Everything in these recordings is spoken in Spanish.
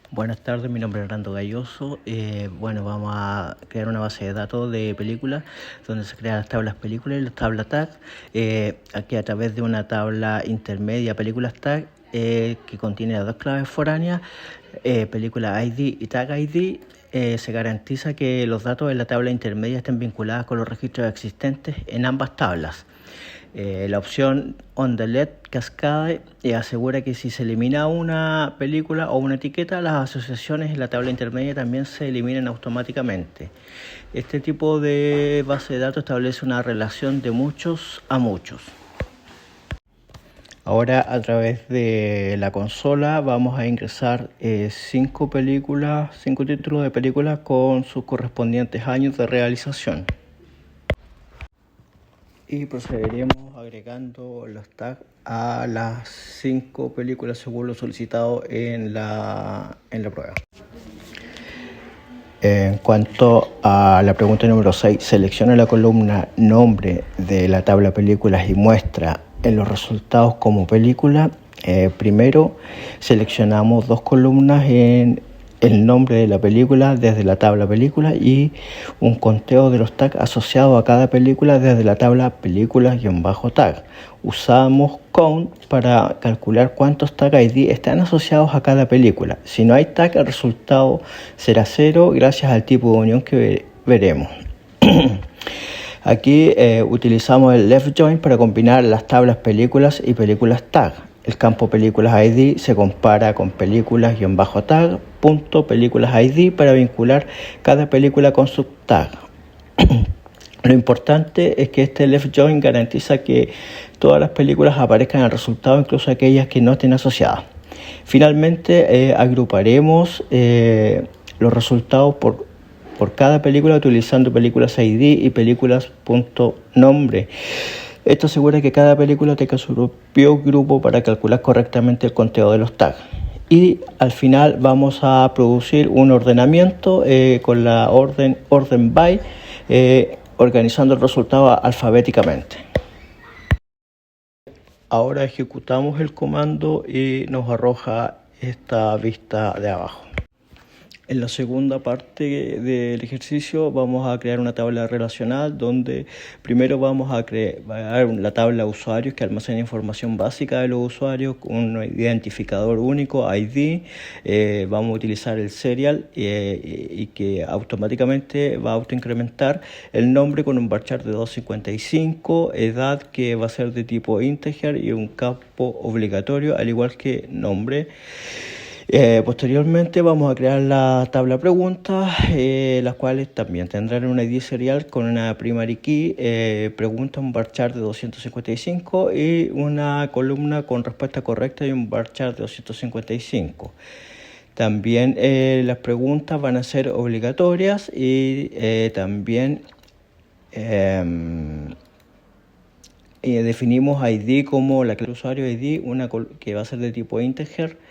Buenas tardes, mi nombre es Hernando Galloso. Vamos a crear una base de datos de películas donde se crean las tablas películas y las tablas tag. Aquí a través de una tabla intermedia películas tag que contiene las dos claves foráneas, película ID y tag ID. Se garantiza que los datos de la tabla intermedia estén vinculados con los registros existentes en ambas tablas. La opción On the Left Cascade asegura que si se elimina una película o una etiqueta, las asociaciones en la tabla intermedia también se eliminan automáticamente. Este tipo de base de datos establece una relación de muchos a muchos. Ahora, a través de la consola vamos a ingresar 5 títulos de películas con sus correspondientes años de realización. Y procederemos agregando los tags a las 5 películas según lo solicitado en la prueba. En cuanto a la pregunta número 6, selecciona la columna nombre de la tabla películas y muestra en los resultados como película. Primero seleccionamos 2 columnas en el nombre de la película desde la tabla película y un conteo de los tags asociados a cada película desde la tabla películas-tag. Usamos count para calcular cuántos tag ID están asociados a cada película. Si no hay tag, el resultado será 0 gracias al tipo de unión que veremos. Aquí utilizamos el left join para combinar las tablas películas y películas tag. El campo películas ID se compara con películas-tag, películas ID para vincular cada película con su tag. Lo importante es que este left join garantiza que todas las películas aparezcan en el resultado, incluso aquellas que no estén asociadas. Finalmente, agruparemos los resultados por cada película utilizando películas ID y películas.nombre. Esto asegura que cada película tenga su propio grupo para calcular correctamente el conteo de los tags. Y al final vamos a producir un ordenamiento con la orden by, organizando el resultado alfabéticamente. Ahora ejecutamos el comando y nos arroja esta vista de abajo. En la segunda parte del ejercicio vamos a crear una tabla relacional donde primero vamos a crear la tabla de usuarios que almacena información básica de los usuarios con un identificador único, ID. Vamos a utilizar el serial y que automáticamente va a autoincrementar el nombre con un varchar de 255, edad que va a ser de tipo integer y un campo obligatorio al igual que nombre. Posteriormente vamos a crear la tabla preguntas, las cuales también tendrán una ID serial con una primary key, pregunta, un varchar de 255 y una columna con respuesta correcta y un varchar de 255. También las preguntas van a ser obligatorias y también definimos ID como la clase de usuario ID, que va a ser de tipo integer,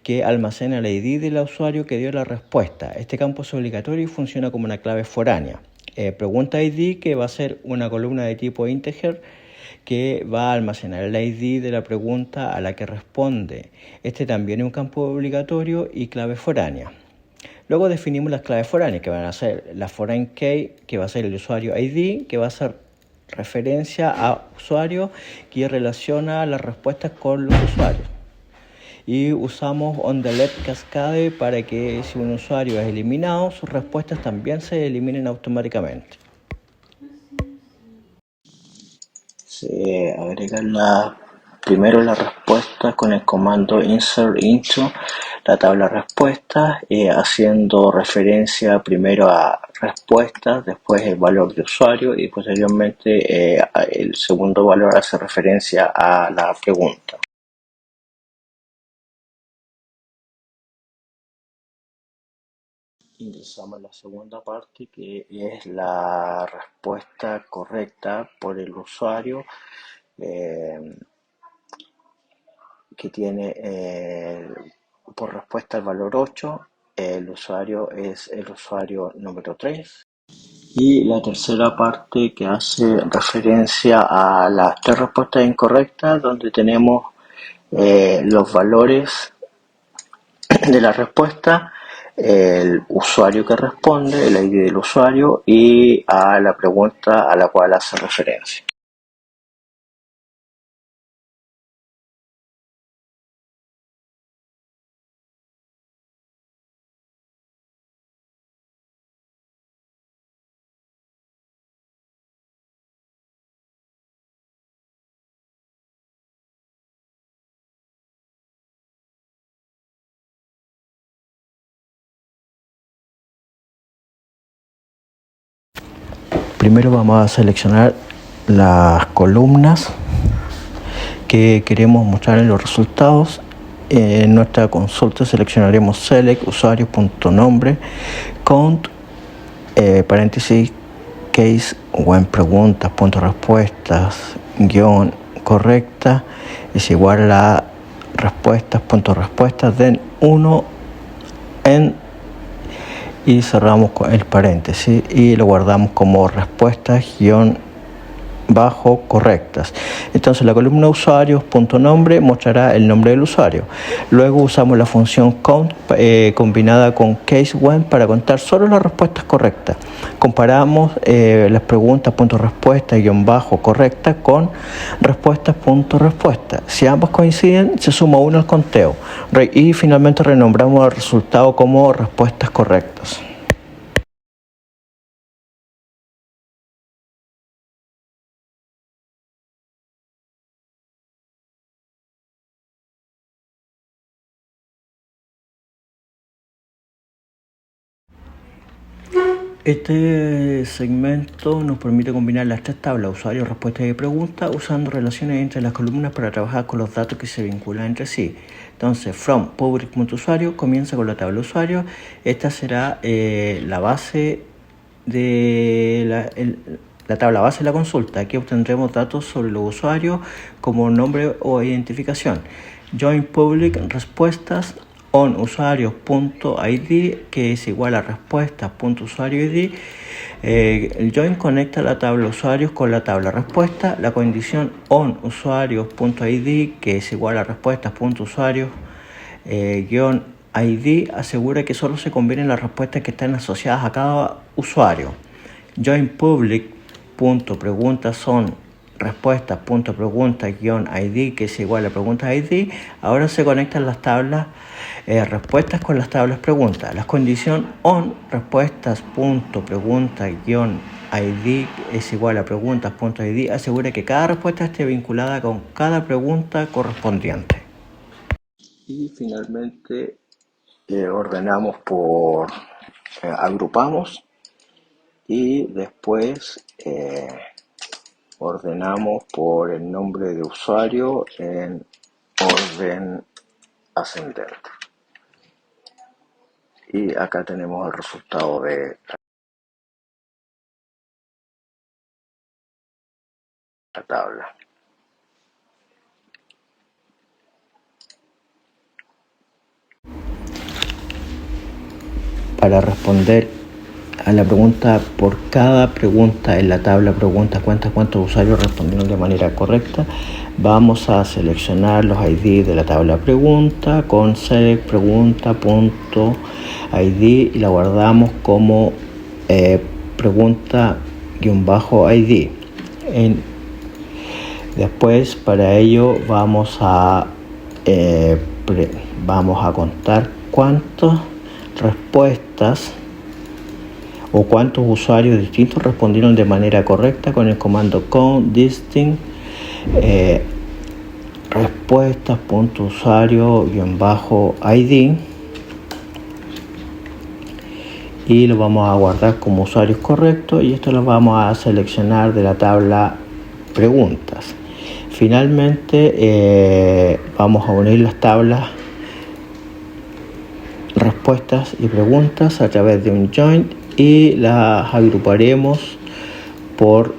que almacena el ID del usuario que dio la respuesta. Este campo es obligatorio y funciona como una clave foránea. Pregunta ID, que va a ser una columna de tipo integer que va a almacenar el ID de la pregunta a la que responde. Este también es un campo obligatorio y clave foránea. Luego definimos las claves foráneas, que van a ser la foreign key, que va a ser el usuario ID, que va a ser referencia a usuario que relaciona las respuestas con los usuarios. Y usamos On the Left Cascade para que si un usuario es eliminado, sus respuestas también se eliminen automáticamente. Se agregan primero las respuestas con el comando insert into la tabla respuestas, haciendo referencia primero a respuestas, después el valor de usuario y posteriormente el segundo valor hace referencia a la pregunta. Ingresamos a la segunda parte, que es la respuesta correcta por el usuario, que tiene por respuesta el valor 8. El usuario es el usuario número 3. Y la tercera parte, que hace referencia a las 3 respuestas incorrectas, donde tenemos los valores de la respuesta, el usuario que responde, el ID del usuario y a la pregunta a la cual hace referencia. Primero vamos a seleccionar las columnas que queremos mostrar en los resultados. En nuestra consulta seleccionaremos select usuario.nombre count paréntesis case when preguntas punto respuestas guión correcta es igual a respuestas punto respuestas den 1 en y cerramos con el paréntesis y lo guardamos como respuestas guión bajo correctas. Entonces la columna usuarios.nombre mostrará el nombre del usuario. Luego usamos la función count combinada con case when para contar solo las respuestas correctas. Comparamos las preguntas.respuesta guión bajo correcta con respuestas.respuesta. Si ambas coinciden, se suma 1 al conteo. Y finalmente renombramos el resultado como respuestas correctas. Este segmento nos permite combinar las tres tablas, usuario, respuesta y pregunta, usando relaciones entre las columnas para trabajar con los datos que se vinculan entre sí. Entonces, from public.usuario comienza con la tabla usuario. Esta será la base de la tabla base de la consulta. Aquí obtendremos datos sobre los usuarios como nombre o identificación. Join public respuestas on usuarios.id, que es igual a respuestas.usuario.id. El join conecta la tabla usuarios con la tabla respuesta. La condición on usuarios.id, que es igual a respuestas.usuarios-id, asegura que solo se combinen las respuestas que están asociadas a cada usuario. Join public.preguntas son respuestas.pregunta-id, que es igual a preguntas-id. Ahora se conectan las tablas respuestas con las tablas preguntas. La condición on respuestas.pregunta-id es igual a preguntas.id asegura que cada respuesta esté vinculada con cada pregunta correspondiente. Y finalmente ordenamos por agrupamos y después ordenamos por el nombre de usuario en orden ascendente. Y acá tenemos el resultado de la tabla. Para responder a la pregunta por cada pregunta en la tabla pregunta cuántos usuarios respondieron de manera correcta, vamos a seleccionar los ID de la tabla pregunta con select pregunta.id y la guardamos como pregunta-id. Después para ello vamos a contar cuántas respuestas o cuántos usuarios distintos respondieron de manera correcta con el comando count distinct respuestas.usuario-id y lo vamos a guardar como usuarios correctos y esto lo vamos a seleccionar de la tabla preguntas. Finalmente vamos a unir las tablas respuestas y preguntas a través de un join y las agruparemos por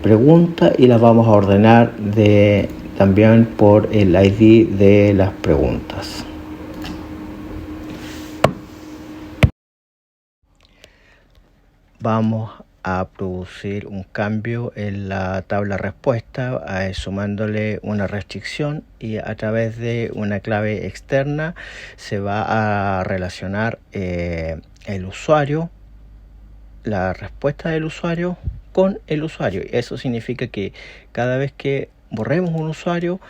pregunta y las vamos a ordenar también por el ID de las preguntas. Vamos a producir un cambio en la tabla respuesta, sumándole una restricción, y a través de una clave externa se va a relacionar el usuario, la respuesta del usuario con el usuario. Eso significa que cada vez que borremos un usuario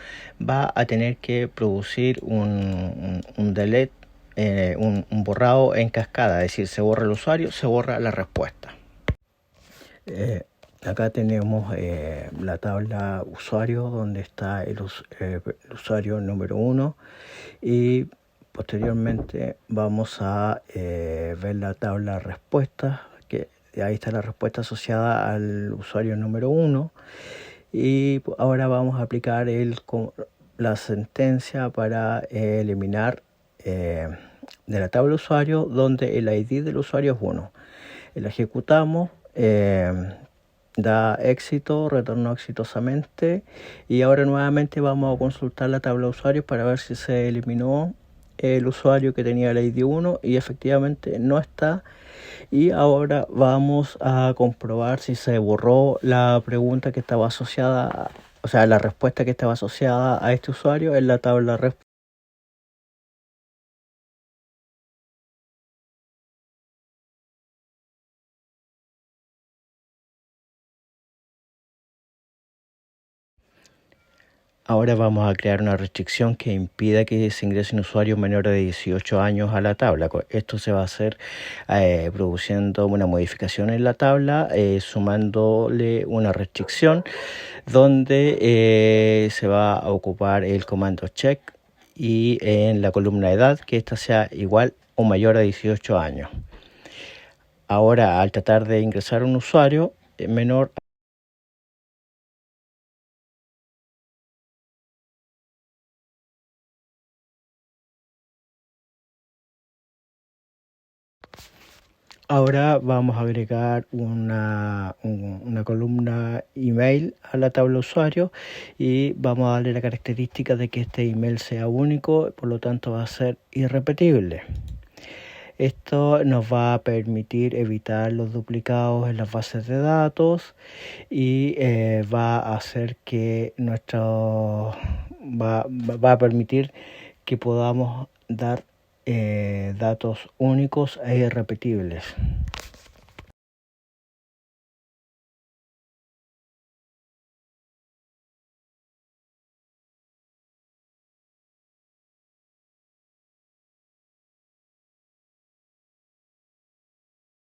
va a tener que producir un delete, un borrado en cascada, es decir, se borra el usuario, se borra la respuesta. Acá tenemos la tabla usuario, donde está el usuario número 1, y posteriormente vamos a ver la tabla respuestas, que ahí está la respuesta asociada al usuario número 1, y ahora vamos a aplicar la sentencia para eliminar de la tabla usuario, donde el ID del usuario es 1. La ejecutamos, da éxito, retornó exitosamente, y ahora nuevamente vamos a consultar la tabla de usuarios para ver si se eliminó el usuario que tenía el ID 1, y efectivamente no está. Y ahora vamos a comprobar si se borró la pregunta que estaba asociada, o sea, la respuesta que estaba asociada a este usuario en la tabla respuesta. Ahora vamos a crear una restricción que impida que se ingresen usuarios menores de 18 años a la tabla. Esto se va a hacer produciendo una modificación en la tabla, sumándole una restricción, donde se va a ocupar el comando check, y en la columna de edad que ésta sea igual o mayor a 18 años. Ahora, al tratar de ingresar un usuario menor, ahora vamos a agregar una columna email a la tabla usuario, y vamos a darle la característica de que este email sea único, por lo tanto va a ser irrepetible. Esto nos va a permitir evitar los duplicados en las bases de datos, y va a hacer que va a permitir que podamos dar datos únicos e irrepetibles.